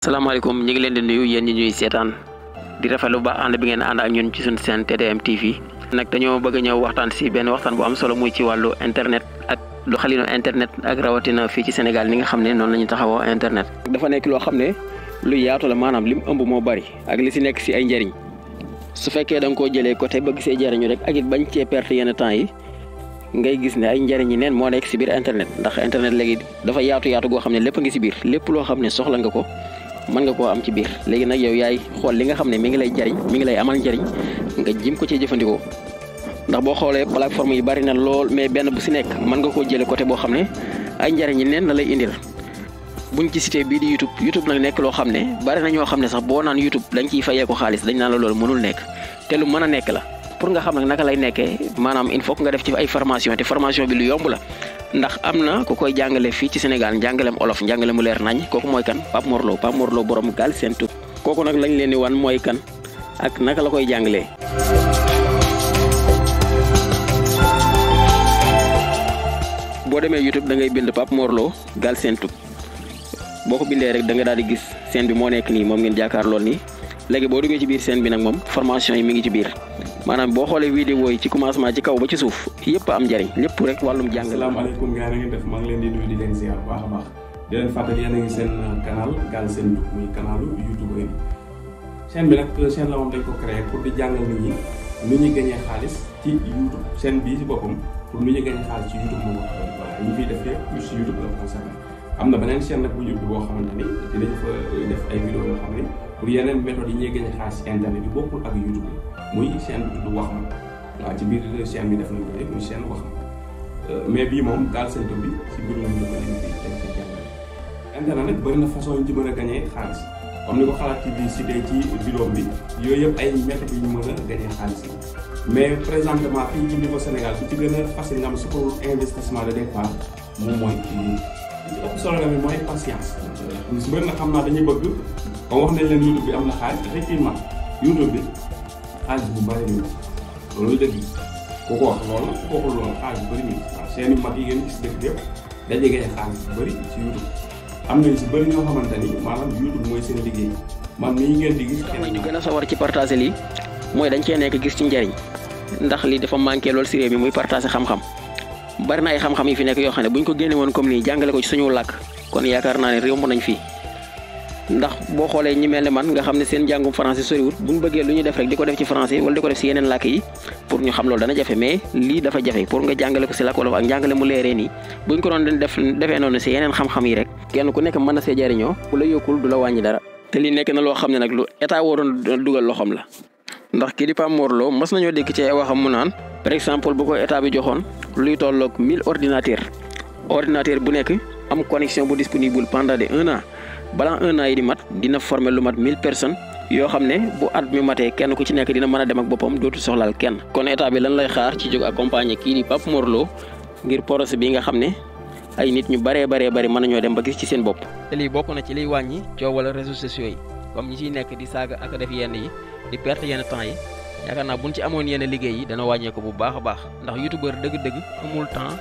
salaamaaleykum ñu ngi leen di nuyu yéen ñi ñuy seetaan di rafetlu ba ànd bi ngeen ànd ak ñun ci suñu seen TDM TV nag dañoo bëgg a ñëw waxtaan si benn waxtaan bu am solo muy ci wàllu internet ak doxalinu internet ak rawatina fii ci Sénégal ni nga xam ne noonu la ñu taxawoo internet. dafa nekk loo xam ne lu yaatu la maanaam lim ëmb moo bari ak li si nekk si ay njëriñ su fekkee da nga koo jëlee côté ba gisee jëriñu rek ak it bañ cee perte yenn temps yi ngay gis ne ay njëriñ yi neen moo nekk si biir internet ndax internet léegi dafa yaatu goo xam ne lépp a ngi si biir lépp loo xam ne soxla nga ko mën nga koo am ci biir léegi nag yow yaay xool li nga xam ne mi ngi lay jariñ mi ngi lay amal njariñ nga jim ko ci jëfandikoo ndax boo xoolee plateforme yi bari na lool mais benn bu si nekk mën nga koo jëlee côté boo xam ne ay njariñ yi neen na lay indil buñ ci cité bii di YouTube nag nekk loo xam ne bari na ñoo xam ne sax boo naan YouTube dañ ciy fayee ko xaalis dañ naan la loolu mënul nekk te lu mën a nekk la pour nga xam nag naka lay nekkee maanaam il faut nga def ci ay formation te formation bi lu yomb la ndax am na ku koy jàngale fii ci Sénégal njàngalem olof njàngale mu leer nañ kooku mooy kan Pape Mor Lo borom Galsen Tube kooku nag lañ leen di wan mooy kan ak naka la koy jàngalee. boo demee YouTube da ngay bind Pape Mor Lo Galsen Tube boo ko bindee rek da nga daal di gis scène bi moo nekk nii moom ngeen jàkkaarloo nii léegi boo duggee ci biir scène bi nag moom formation yi mi ngi ci biir. maanaam boo xoolee vidéo yi ci commencement ci kaw ba ci suuf yëpp am njëriñ lépp rek wàllum jàng. asalaamaaleykum gars yi ngeen def maa ngi leen di nuyu di leen ziar bu baax a baax di leen fàttali yéen a ngi seen canal Galsen Tube muy canalu YouTube yi chaîne bi nag chaîne la moom dañ ko créé pour di jàngal nit ñi nu ñuy gagné xaalis ci YouTube chaîne bii ci boppam pour nu ñuy gagné xaalis ci YouTube moo ko voilà ñu fiy def yëpp plus ci YouTube la concerné am na beneen chaîne nag bu YouTube boo xamante ni dinañ fa def ay vidéo yoo xam ne pour yeneen méthodes yi ñuy gagné xaalis ci internet bi bokkul ak YouTube muy chaîne bi tudd wax ma waaw ci biir chaîne bi def nañ ko léegi muy chaîne wax ma mais bii moom Galsen Tube bi ci biir moom dañ koy jàngale. internet nag bëri na façon yu ci mën a gagné xaalis comme ni ko xalaat ci biir cité ci vidéo bi yooyu yëpp ay méthodes yu ñu mën a gagné xaalis la mais présentement fii ci niveau Sénégal fi ci gën a facile nga am su ko investissement de départ moom mooy li ëpp solo tamit mooy patience. ñu si bëri na xam naa dañuy bëgg comme wax nañ leen YouTube bi am na xaalis effectivement YouTube bi. xaalis bu bëri nii loolu dëgg ku ko wax loolu ku ko waxul loolu xaalis bu bëri nii waaw seen i mag yi ngeen gis dëkk yëpp daje gee xaalis bu bëri ci YouTube am nañu si bëri ñoo xamante ni maanaam YouTube mooy seen liggéey man mii ngeen di gis. ñu gën a sawar ci partager lii mooy dañ cee nekk gis ci njariñ ndax lii dafa manqué loolu si réew mi muy partager xam-xam bari na ay xam-xam yi fi nekk yoo xam ne buñ ko génne woon comme nii jàngale ko ci suñu làkk kon yaakaar naa ne réew mu nañ fii. ndax boo xoolee ñi mel ne man nga xam ne seen njàngum français soriwut bu ñu bëggee lu ñu def rek di ko def ci français wala di ko def si yeneen làkk yi pour ñu xam loolu dana jafe mais lii dafa jafe pour nga jàngale ko si làkk wolof ak njàngale mu leeree nii buñ ko doon defee noonu si yeneen xam-xam yi rek kenn ku nekk mën na see jariñoo bu la yokkul du la wàññi dara te lii nekk na loo xam ne nag lu état waroon dugal loxoom la ndax kii di Pape Mor Lo mos nañoo dégg ci ay waxam mu naan par exemple bu ko état bi joxoon luy tolloog 1000 ordinateur bu nekk am connexion bu disponible pendant de 1 an balaa 1 an yi di mat dina former lu mat 1000 personnes yoo xam ne bu at mi matee kenn ku ci nekk dina mën a dem ak boppam dootu soxlaal kenn. kon état bi lan lay xaar ci jóg accompagner kii di Pape Mor Lo ngir projet bi nga xam ne ay nit ñu bari mën nañoo dem ba gis ci seen bopp. te lii bokk na ci liy wàññi coowal réseaux sociaux yi comme ñi ciy nekk di saaga ak def yenn yi di perte yenn temps yi yaakaar naa buñ ci amoon yenn liggéey yi dana wàññeeku bu baax a baax ndax youtubeur dëgg-dëgg amul temps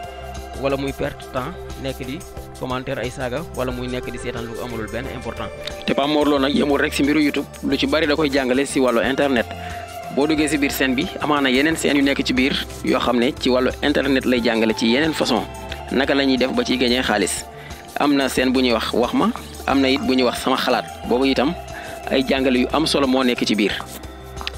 wala muy perte temps nekk di commentaire ay saaga wala muy nekk di seetaan lu amulul benn important. te Pape Mor Lo nag yemul rek si mbiru YouTube lu ci bari da koy jàngale si wàllu internet boo duggee si biir scène bi amaana yeneen scène yu nekk ci biir yoo xam ne ci wàllu internet lay jàngale ci yeneen façon naka la ñuy def ba ciy gañee xaalis am na scène bu ñuy wax ma am na it bu ñuy wax sama xalaat boobu itam ay jàngale yu am solo moo nekk ci biir.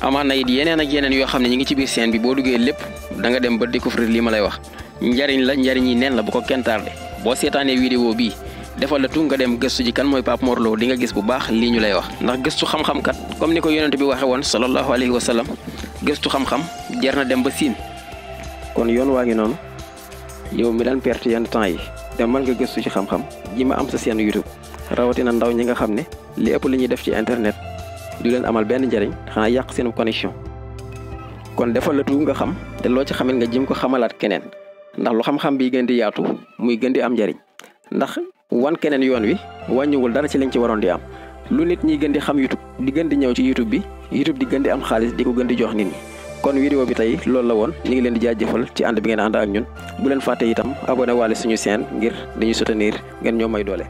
amaana it yeneen ak yeneen yoo xam ne ñu ngi ci biir scène bi boo duggee lépp da nga dem ba découvrir lii ma lay wax njariñ yi neen la bu ko kenn tardé boo seetaanee vidéo bii defal la tu nga dem gëstu ji kan mooy Pape Mor Lo di nga gis bu baax lii ñu lay wax ndax gëstu xam-xam kat comme ni ko yonent bi waxe woon sallallahu alayhi wa sallam gëstu xam-xam jar na dem ba siin kon yoon waa ngi noonu yow mi daan perte yenn temps yi dem mën nga gëstu ci xam-xam ji ma am sa seen YouTube rawatina ndaw ñi nga xam ne li ëpp li ñuy def ci internet du leen amal benn njariñ xanaa yàq seen connexion kon defal la tu nga xam te loo ci xamit nga jëm ko xamalaat keneen ndax lu xam-xam bi gën di yaatu muy gën di am njariñ ndax wan keneen yoon wi wàññiwul dara ci liñ ci waroon di am lu nit ñi gën di xam YouTube di gën di ñëw ci YouTube bi YouTube di gën di am xaalis di ko gën di jox nit ñi kon vidéo bi tey loolu la woon ñu ngi leen di jaajëfal ci ànd bi ngeen ànd ak ñun bu leen fàtte itam abonné waale suñu chaîne ngir dañuy soutenir ngeen ñoo may doole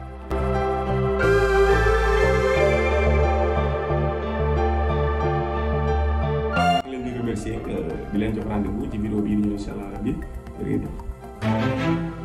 di leen jox rendez-vous ci vidéo bii di ñëw incha allah rabbi jërëjëf.